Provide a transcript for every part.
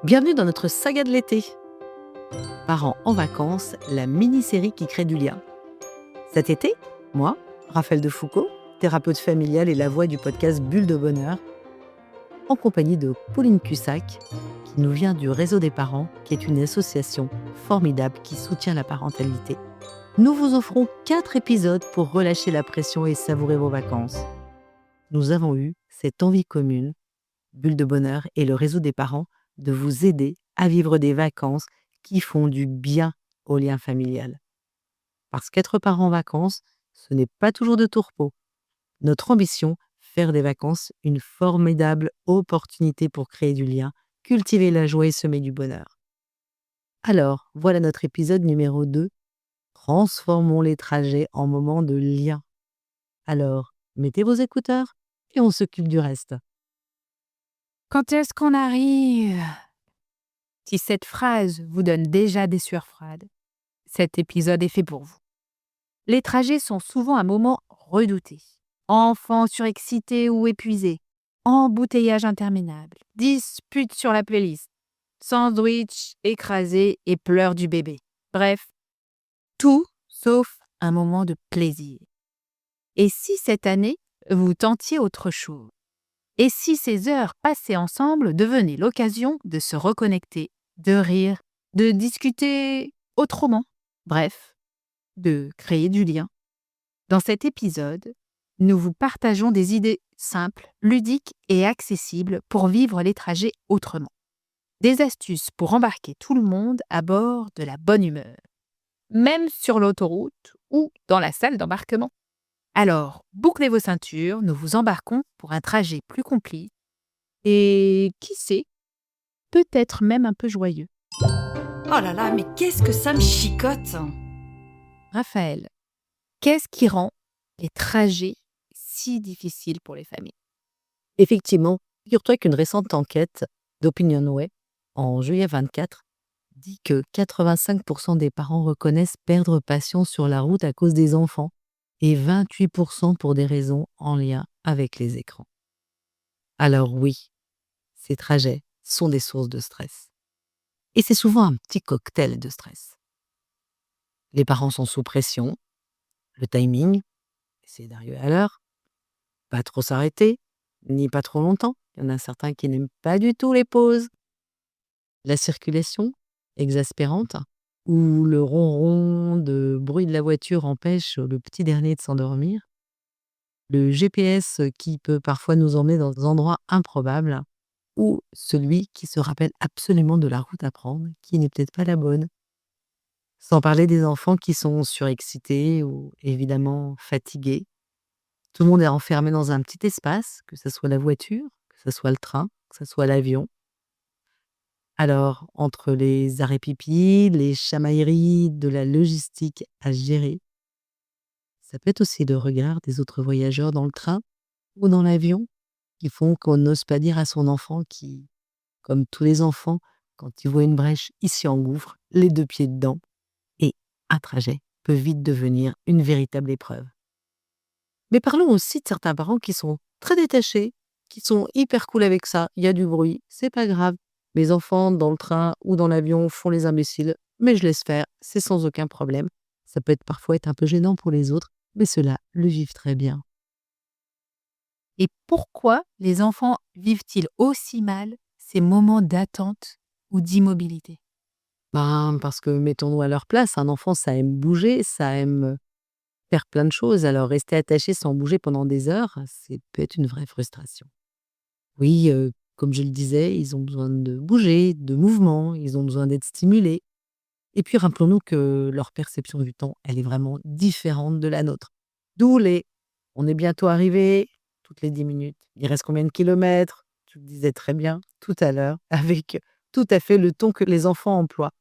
Bienvenue dans notre saga de l'été. Parents en vacances, la mini-série qui crée du lien. Cet été, moi, Raphaël de Foucault, thérapeute familiale et la voix du podcast Bulle de Bonheur, en compagnie de Pauline Cussac, qui nous vient du Réseau des parents, qui est une association formidable qui soutient la parentalité. Nous vous offrons 4 épisodes pour relâcher la pression et savourer vos vacances. Nous avons eu cette envie commune, Bulle de Bonheur et le Réseau des parents, de vous aider à vivre des vacances qui font du bien au lien familial. Parce qu'être parent en vacances, ce n'est pas toujours de tourpeau. Notre ambition, faire des vacances une formidable opportunité pour créer du lien, cultiver la joie et semer du bonheur. Alors, voilà notre épisode numéro 2. Transformons les trajets en moments de lien. Alors, mettez vos écouteurs et on s'occupe du reste. Quand est-ce qu'on arrive? Si cette phrase vous donne déjà des sueurs froides, cet épisode est fait pour vous. Les trajets sont souvent un moment redouté. Enfants surexcités ou épuisés, embouteillage interminable, disputes sur la playlist, sandwich écrasé et pleurs du bébé. Bref, tout sauf un moment de plaisir. Et si cette année, vous tentiez autre chose? Et si ces heures passées ensemble devenaient l'occasion de se reconnecter, de rire, de discuter autrement, bref, de créer du lien? Dans cet épisode, nous vous partageons des idées simples, ludiques et accessibles pour vivre les trajets autrement. Des astuces pour embarquer tout le monde à bord de la bonne humeur, même sur l'autoroute ou dans la salle d'embarquement. Alors, bouclez vos ceintures, nous vous embarquons pour un trajet plus complice et, qui sait, peut-être même un peu joyeux. Oh là là, mais qu'est-ce que ça me chicote! Raphaël, qu'est-ce qui rend les trajets si difficiles pour les familles? Effectivement, figure-toi qu'une récente enquête d'OpinionWay, en juillet 24, dit que 85% des parents reconnaissent perdre patience sur la route à cause des enfants et 28% pour des raisons en lien avec les écrans. Alors oui, ces trajets sont des sources de stress. Et c'est souvent un petit cocktail de stress. Les parents sont sous pression, le timing, essayer d'arriver à l'heure, pas trop s'arrêter, ni pas trop longtemps. Il y en a certains qui n'aiment pas du tout les pauses. La circulation, exaspérante, où le ronron de bruit de la voiture empêche le petit dernier de s'endormir. Le GPS qui peut parfois nous emmener dans des endroits improbables, ou celui qui se rappelle absolument de la route à prendre, qui n'est peut-être pas la bonne. Sans parler des enfants qui sont surexcités ou évidemment fatigués. Tout le monde est enfermé dans un petit espace, que ce soit la voiture, que ce soit le train, que ce soit l'avion. Alors, entre les arrêts pipi, les chamailleries, de la logistique à gérer, ça peut être aussi le regard des autres voyageurs dans le train ou dans l'avion qui font qu'on n'ose pas dire à son enfant qui, comme tous les enfants, quand il voit une brèche, il s'y engouffre, les 2 pieds dedans. Et un trajet peut vite devenir une véritable épreuve. Mais parlons aussi de certains parents qui sont très détachés, qui sont hyper cool avec ça. Il y a du bruit, c'est pas grave. Mes enfants dans le train ou dans l'avion font les imbéciles, mais je laisse faire, c'est sans aucun problème. Ça peut parfois être un peu gênant pour les autres, mais ceux-là le vivent très bien. Et pourquoi les enfants vivent-ils aussi mal ces moments d'attente ou d'immobilité? Parce que mettons-nous à leur place, un enfant, ça aime bouger, ça aime faire plein de choses. Alors rester attaché sans bouger pendant des heures, c'est peut être une vraie frustration. Oui, comme je le disais, ils ont besoin de bouger, de mouvement, ils ont besoin d'être stimulés. Et puis rappelons-nous que leur perception du temps, elle est vraiment différente de la nôtre. D'où les «on est bientôt arrivé», toutes les 10 minutes. «Il reste combien de kilomètres?» Tu le disais très bien tout à l'heure, avec tout à fait le ton que les enfants emploient.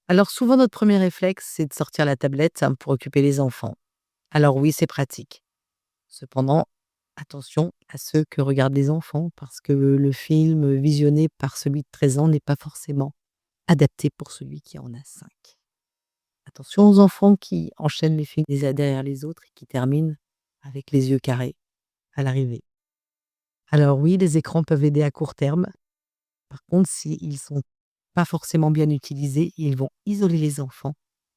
Alors souvent notre premier réflexe, c'est de sortir la tablette, hein, pour occuper les enfants. Alors oui, c'est pratique. Cependant, attention à ce que regardent les enfants, parce que le film visionné par celui de 13 ans n'est pas forcément adapté pour celui qui en a 5. Attention aux enfants qui enchaînent les films les uns derrière les autres et qui terminent avec les yeux carrés à l'arrivée. Alors oui, les écrans peuvent aider à court terme, Par contre, s'ils sont pas forcément bien utilisés, ils vont isoler les enfants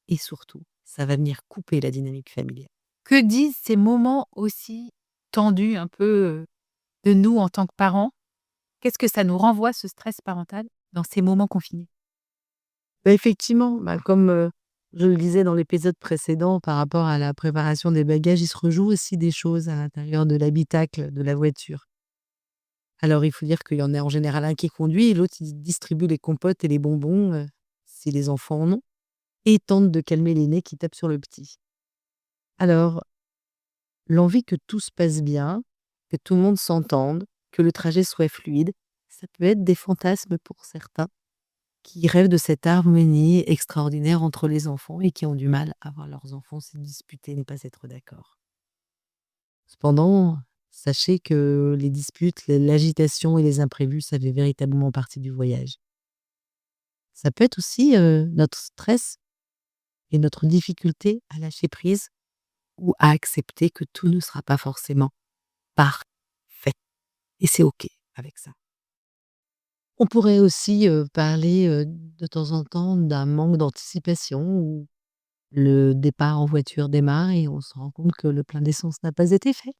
et surtout, ça va venir couper la dynamique familiale. Que disent ces moments aussi tendus un peu, de nous en tant que parents? Qu'est-ce que ça nous renvoie, ce stress parental, dans ces moments confinés? Effectivement, comme, je le disais dans l'épisode précédent par rapport à la préparation des bagages, il se rejoue aussi des choses à l'intérieur de l'habitacle de la voiture. Alors il faut dire qu'il y en a en général un qui conduit et l'autre il distribue les compotes et les bonbons, si les enfants en ont et tente de calmer l'aîné qui tape sur le petit. Alors, l'envie que tout se passe bien, que tout le monde s'entende, que le trajet soit fluide, ça peut être des fantasmes pour certains qui rêvent de cette harmonie extraordinaire entre les enfants et qui ont du mal à voir leurs enfants se disputer, ne pas être d'accord. Cependant, sachez que les disputes, l'agitation et les imprévus, ça fait véritablement partie du voyage. Ça peut être aussi notre stress et notre difficulté à lâcher prise ou à accepter que tout ne sera pas forcément parfait. Et c'est OK avec ça. On pourrait aussi parler de temps en temps d'un manque d'anticipation où le départ en voiture démarre et on se rend compte que le plein d'essence n'a pas été fait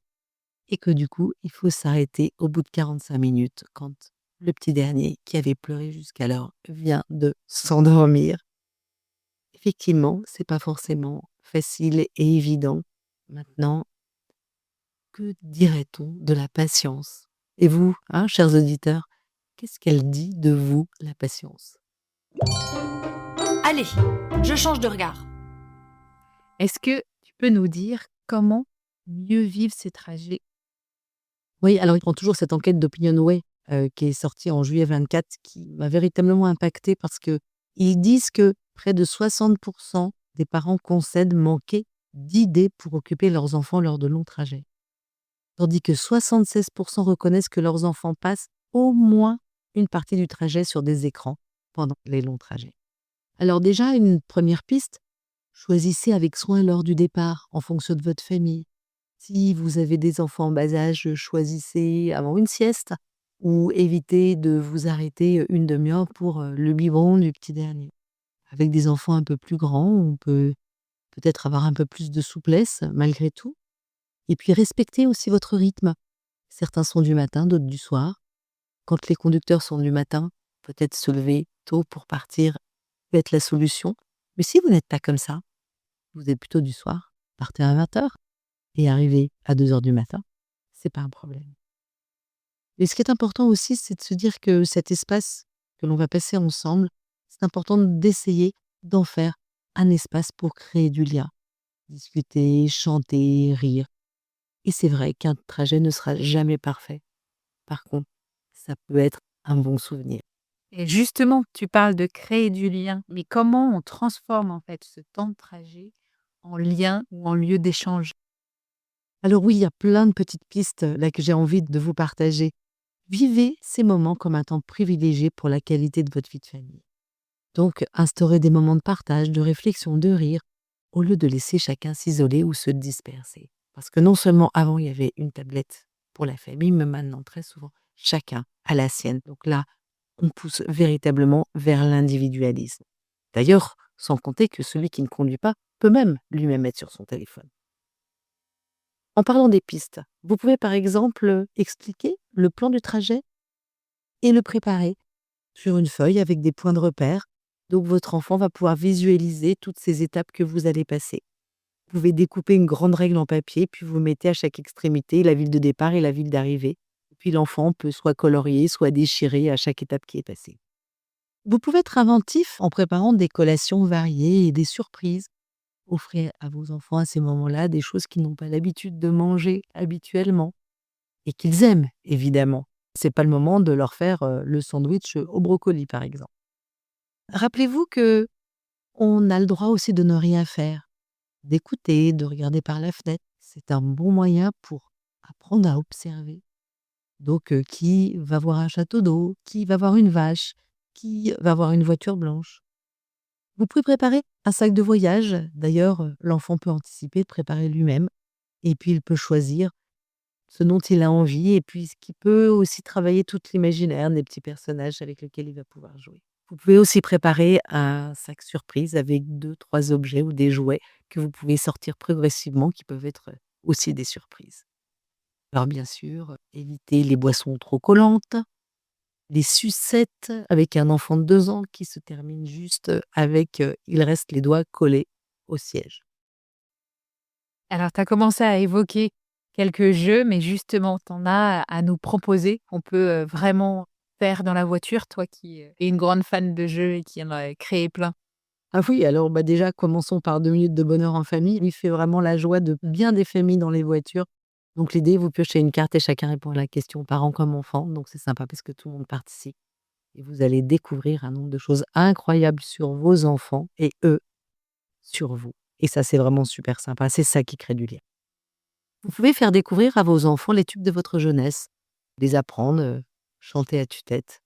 et que du coup, il faut s'arrêter au bout de 45 minutes quand le petit dernier qui avait pleuré jusqu'alors vient de s'endormir. Effectivement, c'est pas forcément facile et évident. Maintenant, que dirait-on de la patience? Et vous, hein, chers auditeurs, qu'est-ce qu'elle dit de vous, la patience? Allez, je change de regard. Est-ce que tu peux nous dire comment mieux vivre ces trajets? Oui, alors ils prend toujours cette enquête d'OpinionWay, qui est sortie en juillet 24 qui m'a véritablement impactée parce qu'ils disent que près de 60 des parents concèdent manquer d'idées pour occuper leurs enfants lors de longs trajets. Tandis que 76 reconnaissent que leurs enfants passent au moins une partie du trajet sur des écrans pendant les longs trajets. Alors déjà, une première piste, choisissez avec soin l'heure du départ en fonction de votre famille. Si vous avez des enfants en bas âge, choisissez avant une sieste ou évitez de vous arrêter une demi-heure pour le biberon du petit dernier. Avec des enfants un peu plus grands, on peut peut-être avoir un peu plus de souplesse malgré tout. Et puis respectez aussi votre rythme. Certains sont du matin, d'autres du soir. Quand les conducteurs sont du matin, peut-être se lever tôt pour partir peut être la solution. Mais si vous n'êtes pas comme ça, vous êtes plutôt du soir, partez à 20h et arrivez à 2h du matin, c'est pas un problème. Et ce qui est important aussi, c'est de se dire que cet espace que l'on va passer ensemble, c'est important d'essayer d'en faire un espace pour créer du lien, discuter, chanter, rire. Et c'est vrai qu'un trajet ne sera jamais parfait. Par contre, ça peut être un bon souvenir. Et justement, tu parles de créer du lien, mais comment on transforme en fait ce temps de trajet en lien ou en lieu d'échange? Alors oui, il y a plein de petites pistes là que j'ai envie de vous partager. Vivez ces moments comme un temps privilégié pour la qualité de votre vie de famille. Donc, instaurez des moments de partage, de réflexion, de rire, au lieu de laisser chacun s'isoler ou se disperser. Parce que non seulement avant, il y avait une tablette pour la famille, mais maintenant, très souvent, chacun a la sienne. Donc là, on pousse véritablement vers l'individualisme. D'ailleurs, sans compter que celui qui ne conduit pas peut même lui-même être sur son téléphone. En parlant des pistes, vous pouvez par exemple expliquer le plan du trajet et le préparer sur une feuille avec des points de repère. Donc votre enfant va pouvoir visualiser toutes ces étapes que vous allez passer. Vous pouvez découper une grande règle en papier, puis vous mettez à chaque extrémité la ville de départ et la ville d'arrivée. Puis l'enfant peut soit colorier, soit déchirer à chaque étape qui est passée. Vous pouvez être inventif en préparant des collations variées et des surprises. Offrez à vos enfants à ces moments-là des choses qu'ils n'ont pas l'habitude de manger habituellement et qu'ils aiment, évidemment. C'est pas le moment de leur faire le sandwich au brocoli, par exemple. Rappelez-vous que on a le droit aussi de ne rien faire, d'écouter, de regarder par la fenêtre. C'est un bon moyen pour apprendre à observer. Donc, qui va voir un château d'eau? Qui va voir une vache? Qui va voir une voiture blanche? Vous pouvez préparer un sac de voyage. D'ailleurs, l'enfant peut anticiper de préparer lui-même et puis il peut choisir ce dont il a envie et puis ce qui peut aussi travailler tout l'imaginaire des petits personnages avec lesquels il va pouvoir jouer. Vous pouvez aussi préparer un sac surprise avec 2, 3 objets ou des jouets que vous pouvez sortir progressivement qui peuvent être aussi des surprises. Alors bien sûr, évitez les boissons trop collantes, les sucettes avec un enfant de 2 ans qui se termine juste avec, il reste les doigts collés au siège. Alors, tu as commencé à évoquer quelques jeux, mais justement, tu en as à nous proposer qu'on peut vraiment faire dans la voiture, toi qui es une grande fan de jeux et qui en a créé plein. Ah oui, alors, déjà, commençons par 2 minutes de bonheur en famille. Lui fait vraiment la joie de bien des familles dans les voitures. Donc l'idée, vous piochez une carte et chacun répond à la question, parents comme enfants. Donc c'est sympa parce que tout le monde participe et vous allez découvrir un nombre de choses incroyables sur vos enfants et eux sur vous. Et ça, c'est vraiment super sympa. C'est ça qui crée du lien. Vous pouvez faire découvrir à vos enfants les tubes de votre jeunesse, les apprendre, chanter à tue-tête.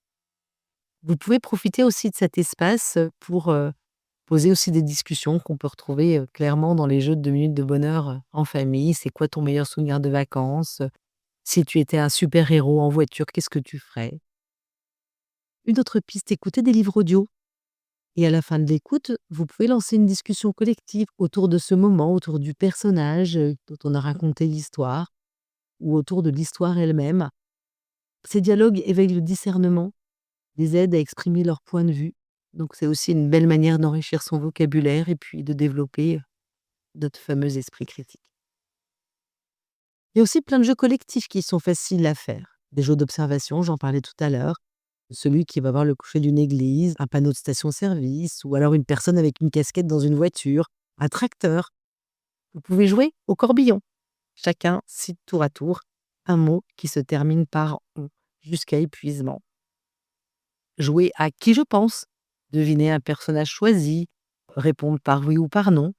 Vous pouvez profiter aussi de cet espace, pour, poser aussi des discussions qu'on peut retrouver, clairement dans les jeux de 2 minutes de bonheur, en famille. C'est quoi ton meilleur souvenir de vacances? Si tu étais un super-héros en voiture, qu'est-ce que tu ferais? Une autre piste, écouter des livres audio et à la fin de l'écoute, vous pouvez lancer une discussion collective autour de ce moment, autour du personnage, dont on a raconté l'histoire ou autour de l'histoire elle-même. Ces dialogues éveillent le discernement, les aident à exprimer leur point de vue. Donc c'est aussi une belle manière d'enrichir son vocabulaire et puis de développer, notre fameux esprit critique. Il y a aussi plein de jeux collectifs qui sont faciles à faire. Des jeux d'observation, j'en parlais tout à l'heure. Celui qui va voir le cocher d'une église, un panneau de station-service ou alors une personne avec une casquette dans une voiture, un tracteur. Vous pouvez jouer au corbillon. Chacun cite tour à tour un mot qui se termine par «on» jusqu'à épuisement. Jouer à qui je pense, deviner un personnage choisi, répondre par oui ou par non,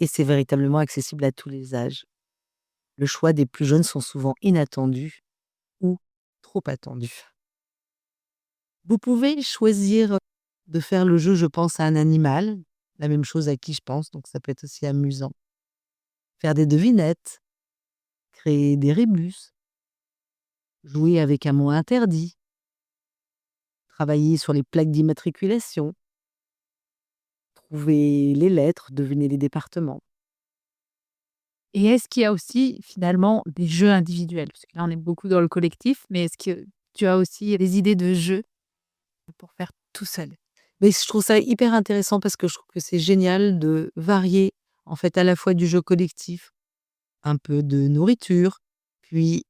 et c'est véritablement accessible à tous les âges. Le choix des plus jeunes sont souvent inattendus ou trop attendus. Vous pouvez choisir de faire le jeu «Je pense à un animal», la même chose à qui je pense, donc ça peut être aussi amusant. Faire des devinettes, créer des rébus, jouer avec un mot interdit, travailler sur les plaques d'immatriculation, trouver les lettres, deviner les départements. Et est-ce qu'il y a aussi finalement des jeux individuels? Parce que là, on est beaucoup dans le collectif, mais est-ce que tu as aussi des idées de jeux pour faire tout seul? Mais je trouve ça hyper intéressant parce que je trouve que c'est génial de varier, en fait, à la fois du jeu collectif, un peu de nourriture, puis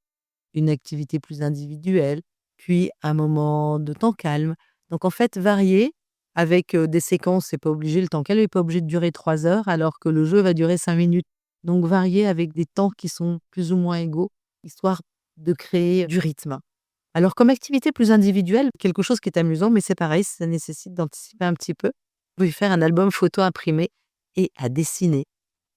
une activité plus individuelle, puis un moment de temps calme. Donc en fait, varier avec, des séquences, c'est pas obligé, le temps calme est pas obligé de durer 3 heures alors que le jeu va durer 5 minutes. Donc varier avec des temps qui sont plus ou moins égaux, histoire de créer du rythme. Alors comme activité plus individuelle, quelque chose qui est amusant, mais c'est pareil, ça nécessite d'anticiper un petit peu. Vous pouvez faire un album photo imprimé et à dessiner.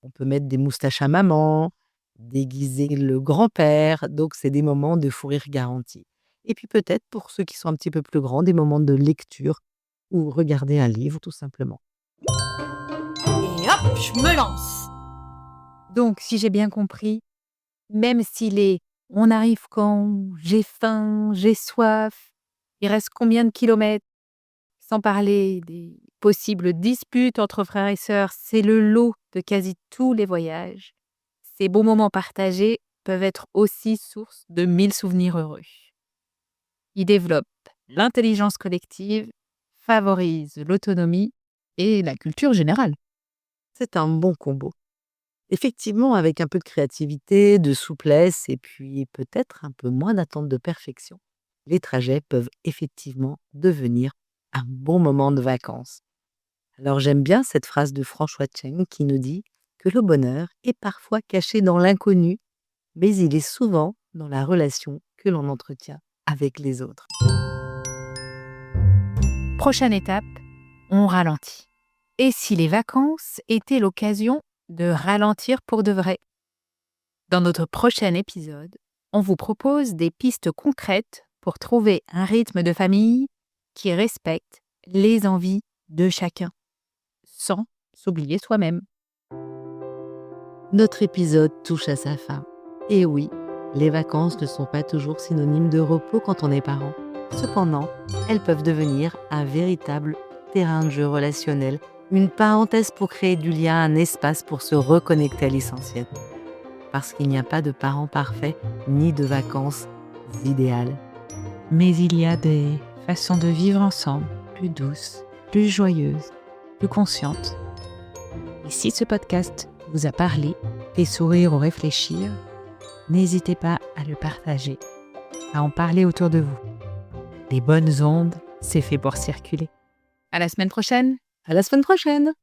On peut mettre des moustaches à maman, déguiser le grand-père, donc c'est des moments de fou rire garantis. Et puis peut-être pour ceux qui sont un petit peu plus grands, des moments de lecture ou regarder un livre tout simplement. Et hop, je me lance. Donc, si j'ai bien compris, même s'il est on arrive quand, j'ai faim, j'ai soif, il reste combien de kilomètres, sans parler des possibles disputes entre frères et sœurs, c'est le lot de quasi tous les voyages. Ces beaux moments partagés peuvent être aussi source de 1000 souvenirs heureux. Ils développent l'intelligence collective, favorisent l'autonomie et la culture générale. C'est un bon combo. Effectivement, avec un peu de créativité, de souplesse et puis peut-être un peu moins d'attente de perfection, les trajets peuvent effectivement devenir un bon moment de vacances. Alors j'aime bien cette phrase de François Cheng qui nous dit que le bonheur est parfois caché dans l'inconnu, mais il est souvent dans la relation que l'on entretient avec les autres. Prochaine étape, on ralentit. Et si les vacances étaient l'occasion de ralentir pour de vrai? Dans notre prochain épisode, on vous propose des pistes concrètes pour trouver un rythme de famille qui respecte les envies de chacun, sans s'oublier soi-même. Notre épisode touche à sa fin. Et oui, Les vacances ne sont pas toujours synonymes de repos quand on est parent. Cependant, elles peuvent devenir un véritable terrain de jeu relationnel, une parenthèse pour créer du lien, un espace pour se reconnecter à l'essentiel. Parce qu'il n'y a pas de parents parfaits ni de vacances idéales. Mais il y a des façons de vivre ensemble, plus douces, plus joyeuses, plus conscientes. Et si ce podcast vous a parlé, fait sourire ou réfléchir, n'hésitez pas à le partager, à en parler autour de vous. Les bonnes ondes, c'est fait pour circuler. À la semaine prochaine! À la semaine prochaine!